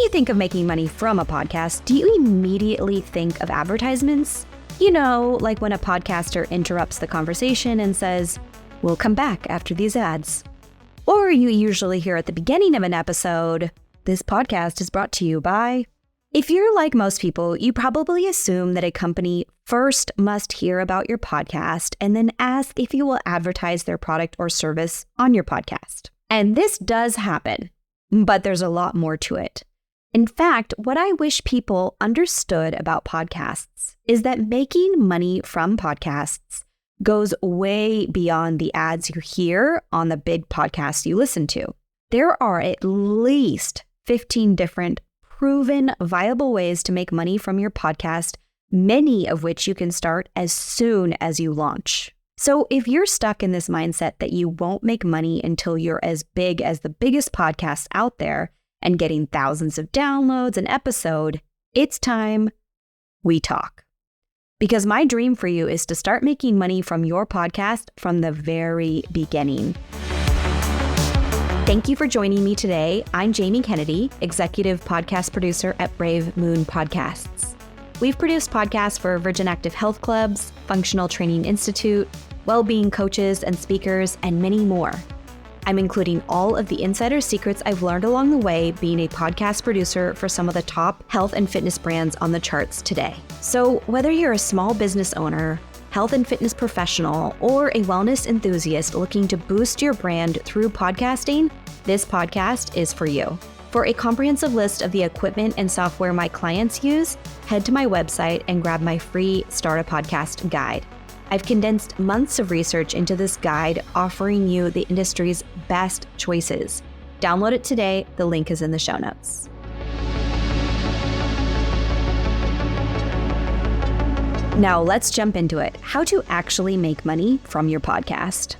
you think of making money from a podcast, do you immediately think of advertisements? You know, like when a podcaster interrupts the conversation and says, "We'll come back after these ads." Or you usually hear at the beginning of an episode, "This podcast is brought to you by..." If you're like most people, you probably assume that a company first must hear about your podcast and then ask if you will advertise their product or service on your podcast. And this does happen, but there's a lot more to it. In fact, what I wish people understood about podcasts is that making money from podcasts goes way beyond the ads you hear on the big podcasts you listen to. There are at least 15 different proven viable ways to make money from your podcast, many of which you can start as soon as you launch. So if you're stuck in this mindset that you won't make money until you're as big as the biggest podcasts out there and getting thousands of downloads an episode, it's time we talk. Because my dream for you is to start making money from your podcast from the very beginning. Thank you for joining me today. I'm Jamie Kennedy, executive podcast producer at Brave Moon Podcasts. We've produced podcasts for Virgin Active Health Clubs, Functional Training Institute, well-being coaches and speakers, and many more. I'm including all of the insider secrets I've learned along the way being a podcast producer for some of the top health and fitness brands on the charts today. So whether you're a small business owner, health and fitness professional, or a wellness enthusiast looking to boost your brand through podcasting, this podcast is for you. For a comprehensive list of the equipment and software my clients use, head to my website and grab my free Start a Podcast guide. I've condensed months of research into this guide, offering you the industry's best choices. Download it today. The link is in the show notes. Now let's jump into it. How to actually make money from your podcast.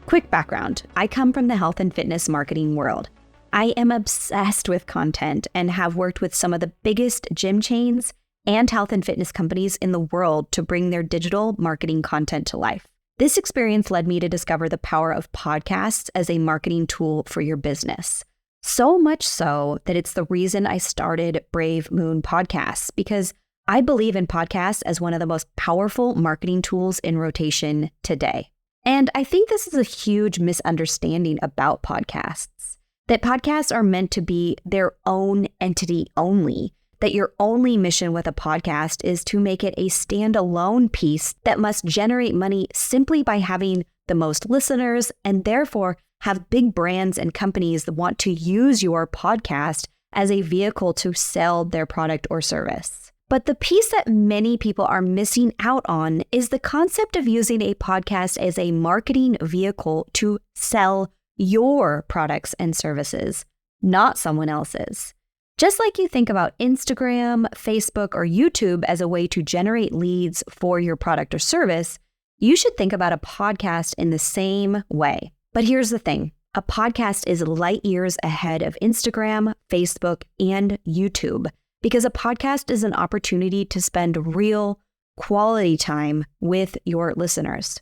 Quick background. I come from the health and fitness marketing world. I am obsessed with content and have worked with some of the biggest gym chains and health and fitness companies in the world to bring their digital marketing content to life. This experience led me to discover the power of podcasts as a marketing tool for your business. So much so that it's the reason I started Brave Moon Podcasts, because I believe in podcasts as one of the most powerful marketing tools in rotation today. And I think this is a huge misunderstanding about podcasts, that podcasts are meant to be their own entity only, that your only mission with a podcast is to make it a standalone piece that must generate money simply by having the most listeners and therefore have big brands and companies that want to use your podcast as a vehicle to sell their product or service. But the piece that many people are missing out on is the concept of using a podcast as a marketing vehicle to sell your products and services, not someone else's. Just like you think about Instagram, Facebook, or YouTube as a way to generate leads for your product or service, you should think about a podcast in the same way. But here's the thing. A podcast is light years ahead of Instagram, Facebook, and YouTube, because a podcast is an opportunity to spend real quality time with your listeners.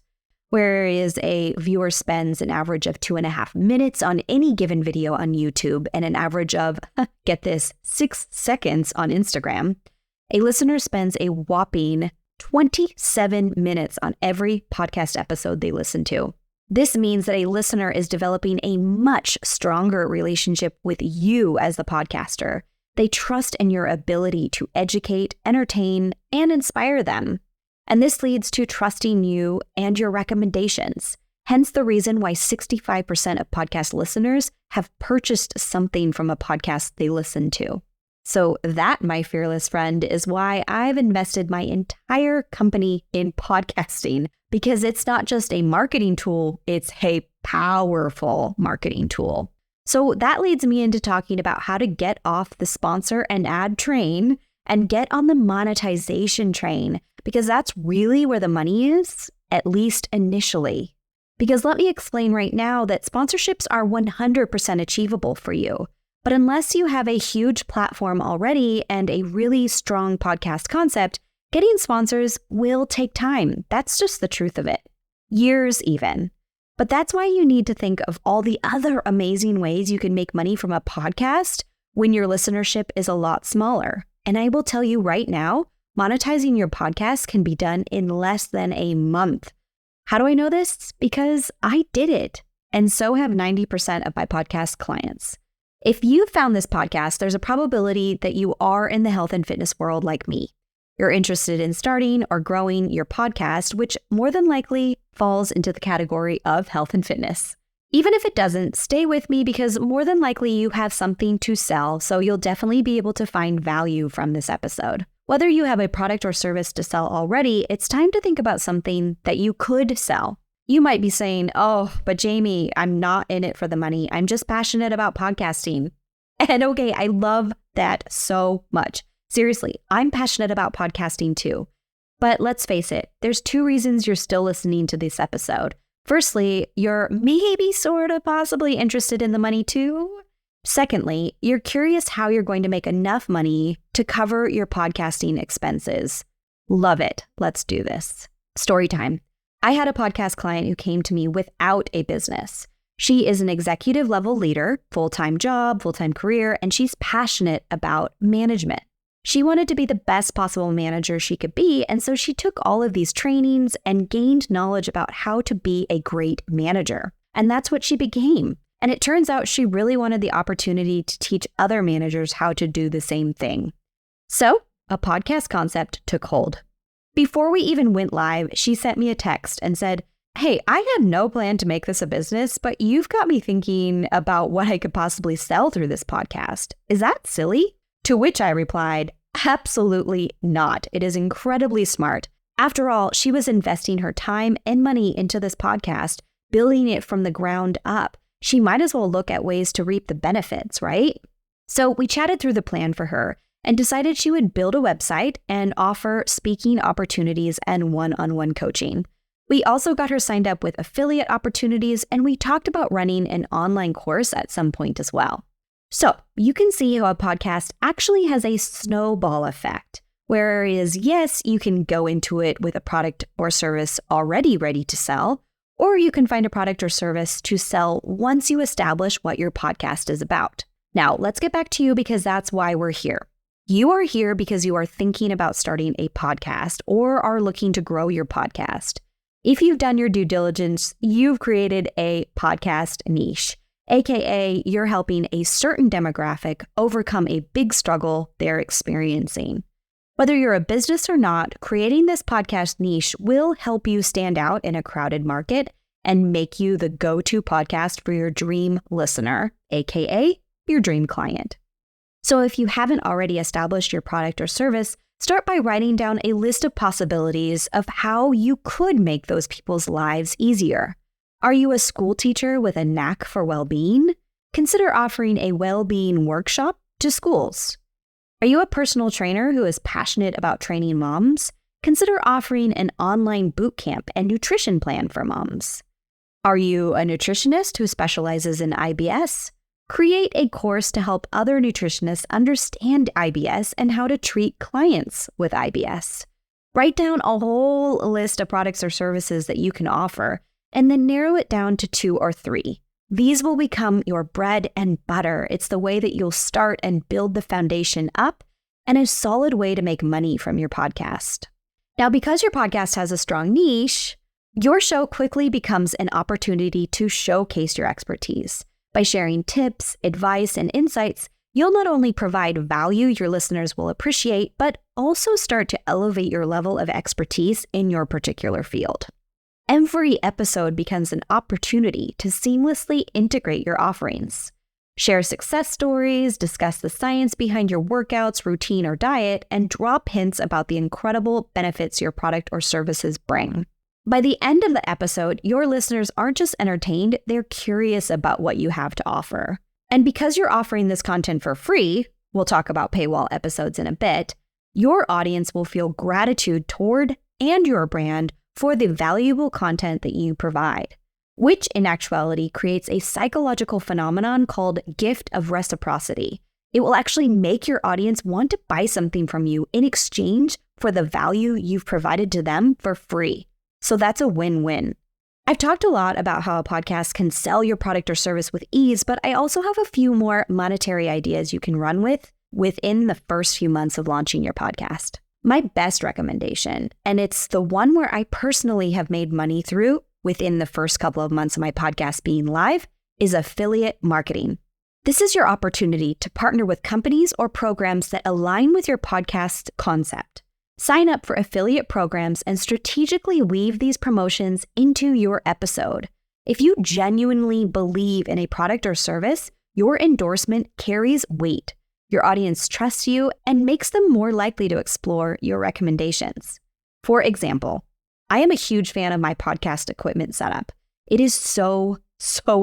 Whereas a viewer spends an average of 2.5 minutes on any given video on YouTube and an average of, get this, 6 seconds on Instagram, a listener spends a whopping 27 minutes on every podcast episode they listen to. This means that a listener is developing a much stronger relationship with you as the podcaster. They trust in your ability to educate, entertain, and inspire them. And this leads to trusting you and your recommendations. Hence the reason why 65% of podcast listeners have purchased something from a podcast they listen to. So that, my fearless friend, is why I've invested my entire company in podcasting, because it's not just a marketing tool, it's a powerful marketing tool. So that leads me into talking about how to get off the sponsor and ad train and get on the monetization train, because that's really where the money is, at least initially. Because let me explain right now that sponsorships are 100% achievable for you. But unless you have a huge platform already and a really strong podcast concept, getting sponsors will take time. That's just the truth of it. Years even. But that's why you need to think of all the other amazing ways you can make money from a podcast when your listenership is a lot smaller. And I will tell you right now, monetizing your podcast can be done in less than a month. How do I know this? Because I did it. And so have 90% of my podcast clients. If you found this podcast, there's a probability that you are in the health and fitness world like me. You're interested in starting or growing your podcast, which more than likely falls into the category of health and fitness. Even if it doesn't, stay with me because more than likely you have something to sell, so you'll definitely be able to find value from this episode. Whether you have a product or service to sell already, it's time to think about something that you could sell. You might be saying, oh, but Jamie, I'm not in it for the money. I'm just passionate about podcasting. And okay, I love that so much. Seriously, I'm passionate about podcasting too. But let's face it, there's 2 reasons you're still listening to this episode. Firstly, you're maybe sort of possibly interested in the money too. Secondly, you're curious how you're going to make enough money to cover your podcasting expenses. Love it. Let's do this. Story time. I had a podcast client who came to me without a business. She is an executive level leader, full-time job, full-time career, and she's passionate about management. She wanted to be the best possible manager she could be, and so she took all of these trainings and gained knowledge about how to be a great manager. And that's what she became. And it turns out she really wanted the opportunity to teach other managers how to do the same thing. So, a podcast concept took hold. Before we even went live, she sent me a text and said, "Hey, I had no plan to make this a business, but you've got me thinking about what I could possibly sell through this podcast. Is that silly?" To which I replied, "Absolutely not. It is incredibly smart. After all, she was investing her time and money into this podcast, building it from the ground up. She might as well look at ways to reap the benefits, right?" So we chatted through the plan for her and decided she would build a website and offer speaking opportunities and one-on-one coaching. We also got her signed up with affiliate opportunities, and we talked about running an online course at some point as well. So you can see how a podcast actually has a snowball effect, whereas yes, you can go into it with a product or service already ready to sell, or you can find a product or service to sell once you establish what your podcast is about. Now, let's get back to you because that's why we're here. You are here because you are thinking about starting a podcast or are looking to grow your podcast. If you've done your due diligence, you've created a podcast niche. AKA, you're helping a certain demographic overcome a big struggle they're experiencing. Whether you're a business or not, creating this podcast niche will help you stand out in a crowded market and make you the go-to podcast for your dream listener, AKA your dream client. So if you haven't already established your product or service, start by writing down a list of possibilities of how you could make those people's lives easier. Are you a school teacher with a knack for well-being? Consider offering a well-being workshop to schools. Are you a personal trainer who is passionate about training moms? Consider offering an online boot camp and nutrition plan for moms. Are you a nutritionist who specializes in IBS? Create a course to help other nutritionists understand IBS and how to treat clients with IBS. Write down a whole list of products or services that you can offer, and then narrow it down to 2 or 3. These will become your bread and butter. It's the way that you'll start and build the foundation up and a solid way to make money from your podcast. Now, because your podcast has a strong niche, your show quickly becomes an opportunity to showcase your expertise. By sharing tips, advice, and insights, you'll not only provide value your listeners will appreciate, but also start to elevate your level of expertise in your particular field. Every episode becomes an opportunity to seamlessly integrate your offerings. Share success stories, discuss the science behind your workouts, routine, or diet, and drop hints about the incredible benefits your product or services bring. By the end of the episode, your listeners aren't just entertained, they're curious about what you have to offer. And because you're offering this content for free, we'll talk about paywall episodes in a bit, your audience will feel gratitude toward and your brand for the valuable content that you provide, which in actuality creates a psychological phenomenon called gift of reciprocity. It will actually make your audience want to buy something from you in exchange for the value you've provided to them for free. So that's a win-win. I've talked a lot about how a podcast can sell your product or service with ease, but I also have a few more monetary ideas you can run with within the first few months of launching your podcast. My best recommendation, and it's the one where I personally have made money through within the first couple of months of my podcast being live, is affiliate marketing. This is your opportunity to partner with companies or programs that align with your podcast concept. Sign up for affiliate programs and strategically weave these promotions into your episode. If you genuinely believe in a product or service, your endorsement carries weight. Your audience trusts you and makes them more likely to explore your recommendations. For example, I am a huge fan of my podcast equipment setup. It is so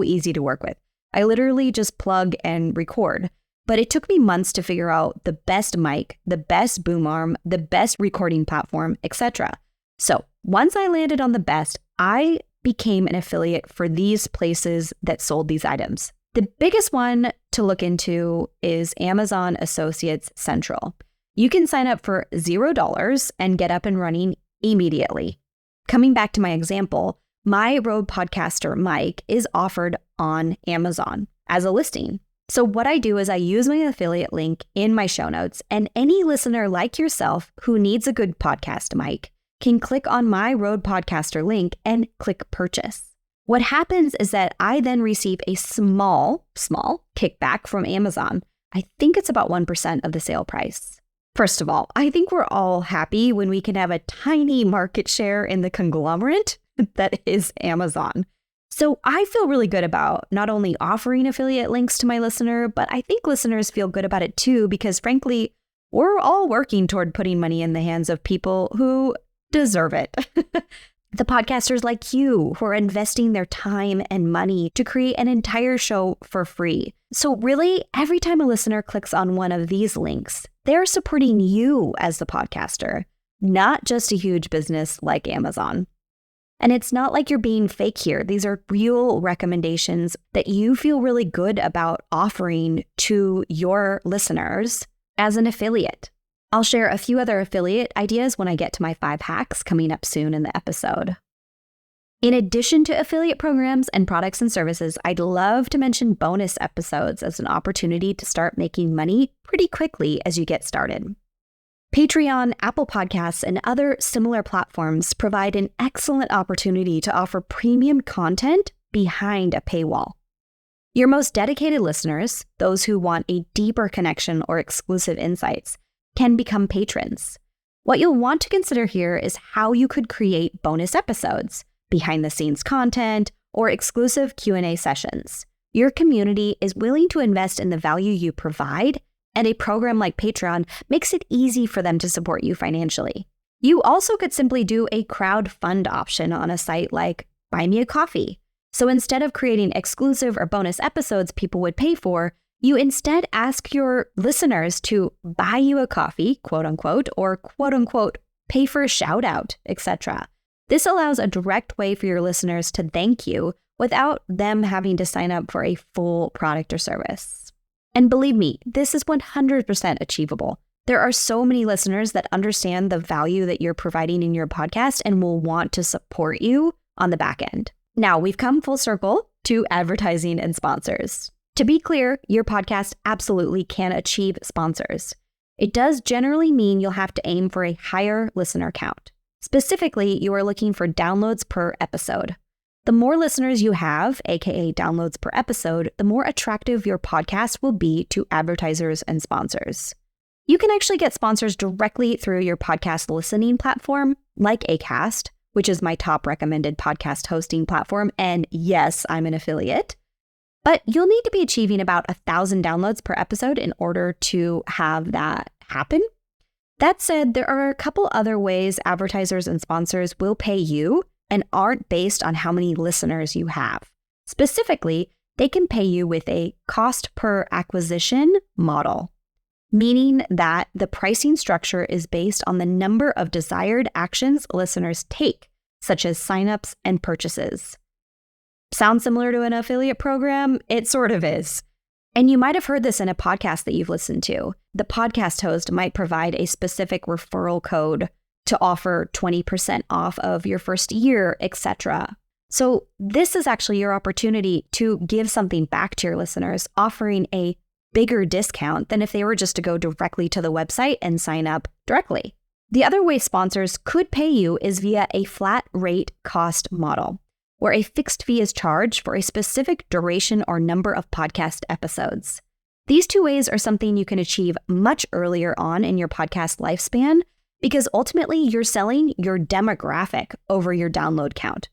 easy to work with. I literally just plug and record. But it took me months to figure out the best mic, the best boom arm, the best recording platform, etc. So once I landed on the best, I became an affiliate for these places that sold these items. The biggest one to look into is Amazon Associates Central. You can sign up for $0 and get up and running immediately. Coming back to my example, my Rode Podcaster mic is offered on Amazon as a listing. So what I do is I use my affiliate link in my show notes, and any listener like yourself who needs a good podcast mic can click on my Rode Podcaster link and click purchase. What happens is that I then receive a small kickback from Amazon. I think it's about 1% of the sale price. First of all, I think we're all happy when we can have a tiny market share in the conglomerate that is Amazon. So I feel really good about not only offering affiliate links to my listener, but I think listeners feel good about it too, because frankly, we're all working toward putting money in the hands of people who deserve it. The podcasters like you who are investing their time and money to create an entire show for free. So really, every time a listener clicks on one of these links, they're supporting you as the podcaster, not just a huge business like Amazon. And it's not like you're being fake here. These are real recommendations that you feel really good about offering to your listeners as an affiliate. I'll share a few other affiliate ideas when I get to my 5 hacks coming up soon in the episode. In addition to affiliate programs and products and services, I'd love to mention bonus episodes as an opportunity to start making money pretty quickly as you get started. Patreon, Apple Podcasts, and other similar platforms provide an excellent opportunity to offer premium content behind a paywall. Your most dedicated listeners, those who want a deeper connection or exclusive insights, can become patrons. What you'll want to consider here is how you could create bonus episodes, behind-the-scenes content, or exclusive Q&A sessions. Your community is willing to invest in the value you provide, and a program like Patreon makes it easy for them to support you financially. You also could simply do a crowdfund option on a site like Buy Me a Coffee. So instead of creating exclusive or bonus episodes people would pay for, you instead ask your listeners to buy you a coffee, quote unquote, or quote unquote, pay for a shout out, etc. This allows a direct way for your listeners to thank you without them having to sign up for a full product or service. And believe me, this is 100% achievable. There are so many listeners that understand the value that you're providing in your podcast and will want to support you on the back end. Now, we've come full circle to advertising and sponsors. To be clear, your podcast absolutely can achieve sponsors. It does generally mean you'll have to aim for a higher listener count. Specifically, you are looking for downloads per episode. The more listeners you have, aka downloads per episode, the more attractive your podcast will be to advertisers and sponsors. You can actually get sponsors directly through your podcast listening platform, like Acast, which is my top recommended podcast hosting platform, and yes, I'm an affiliate. But you'll need to be achieving about 1,000 downloads per episode in order to have that happen. That said, there are a couple other ways advertisers and sponsors will pay you and aren't based on how many listeners you have. Specifically, they can pay you with a cost per acquisition model, meaning that the pricing structure is based on the number of desired actions listeners take, such as signups and purchases. Sound similar to an affiliate program? It sort of is. And you might have heard this in a podcast that you've listened to. The podcast host might provide a specific referral code to offer 20% off of your first year, etc. So this is actually your opportunity to give something back to your listeners, offering a bigger discount than if they were just to go directly to the website and sign up directly. The other way sponsors could pay you is via a flat rate cost model, where a fixed fee is charged for a specific duration or number of podcast episodes. These two ways are something you can achieve much earlier on in your podcast lifespan because ultimately you're selling your demographic over your download count.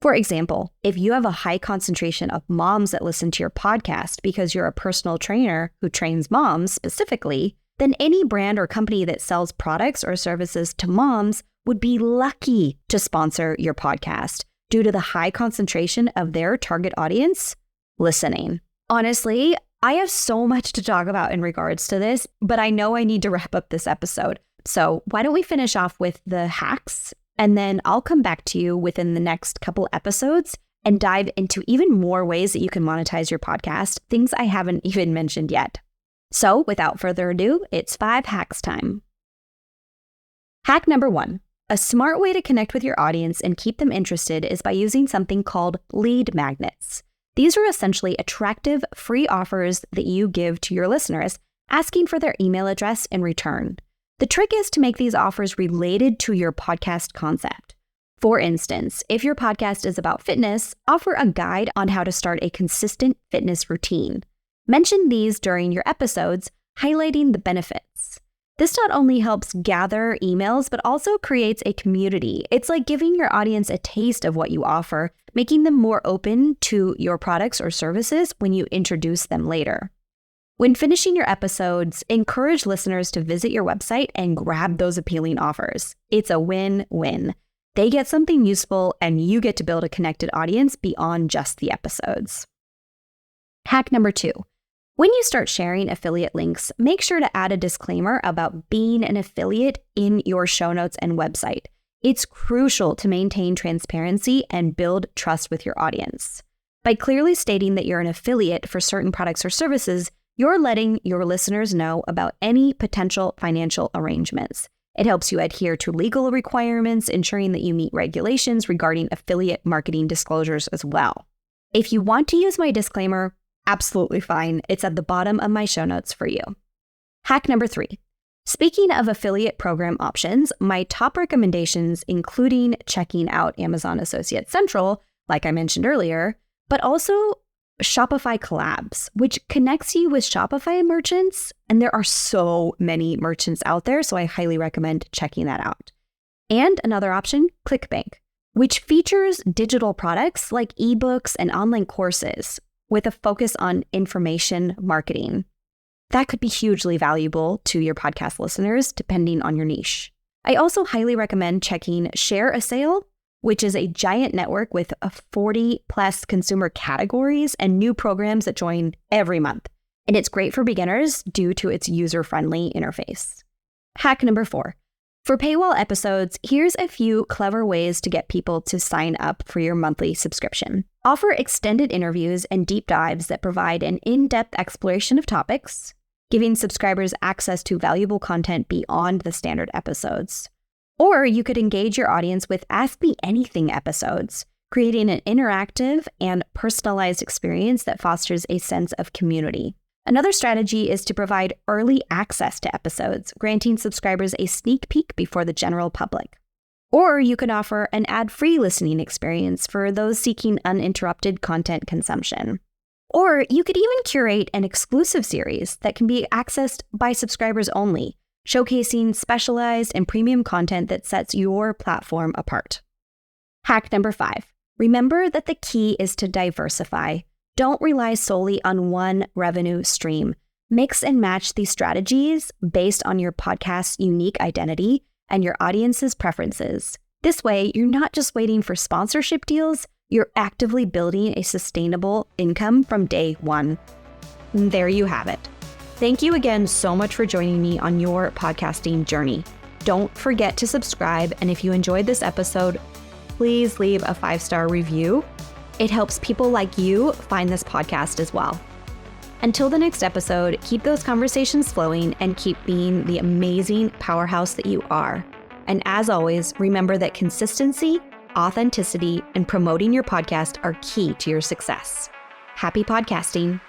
For example, if you have a high concentration of moms that listen to your podcast because you're a personal trainer who trains moms specifically, then any brand or company that sells products or services to moms would be lucky to sponsor your podcast due to the high concentration of their target audience listening. Honestly, I have so much to talk about in regards to this, but I know I need to wrap up this episode. So why don't we finish off with the hacks, and then I'll come back to you within the next couple episodes and dive into even more ways that you can monetize your podcast, things I haven't even mentioned yet. So without further ado, it's 5 hacks time. Hack number 1. A smart way to connect with your audience and keep them interested is by using something called lead magnets. These are essentially attractive free offers that you give to your listeners, asking for their email address in return. The trick is to make these offers related to your podcast concept. For instance, if your podcast is about fitness, offer a guide on how to start a consistent fitness routine. Mention these during your episodes, highlighting the benefits. This not only helps gather emails, but also creates a community. It's like giving your audience a taste of what you offer, making them more open to your products or services when you introduce them later. When finishing your episodes, encourage listeners to visit your website and grab those appealing offers. It's a win-win. They get something useful and you get to build a connected audience beyond just the episodes. Hack number 2. When you start sharing affiliate links, make sure to add a disclaimer about being an affiliate in your show notes and website. It's crucial to maintain transparency and build trust with your audience. By clearly stating that you're an affiliate for certain products or services, you're letting your listeners know about any potential financial arrangements. It helps you adhere to legal requirements, ensuring that you meet regulations regarding affiliate marketing disclosures as well. If you want to use my disclaimer, absolutely fine. It's at the bottom of my show notes for you. Hack number 3. Speaking of affiliate program options, my top recommendations, including checking out Amazon Associate Central, like I mentioned earlier, but also Shopify Collabs, which connects you with Shopify merchants. And there are so many merchants out there, so I highly recommend checking that out. And another option, ClickBank, which features digital products like ebooks and online courses with a focus on information marketing. That could be hugely valuable to your podcast listeners, depending on your niche. I also highly recommend checking Share a Sale, which is a giant network with 40 plus consumer categories and new programs that join every month. And it's great for beginners due to its user-friendly interface. Hack number 4. For paywall episodes, here's a few clever ways to get people to sign up for your monthly subscription. Offer extended interviews and deep dives that provide an in-depth exploration of topics, giving subscribers access to valuable content beyond the standard episodes. Or you could engage your audience with Ask Me Anything episodes, creating an interactive and personalized experience that fosters a sense of community. Another strategy is to provide early access to episodes, granting subscribers a sneak peek before the general public. Or you could offer an ad-free listening experience for those seeking uninterrupted content consumption. Or you could even curate an exclusive series that can be accessed by subscribers only, showcasing specialized and premium content that sets your platform apart. Hack number 5. Remember that the key is to diversify. Don't rely solely on one revenue stream. Mix and match these strategies based on your podcast's unique identity and your audience's preferences. This way, you're not just waiting for sponsorship deals, you're actively building a sustainable income from day one. And there you have it. Thank you again so much for joining me on your podcasting journey. Don't forget to subscribe, and if you enjoyed this episode, please leave a 5-star review. It helps people like you find this podcast as well. Until the next episode, keep those conversations flowing and keep being the amazing powerhouse that you are. And as always, remember that consistency authenticity, and promoting your podcast are key to your success. Happy podcasting.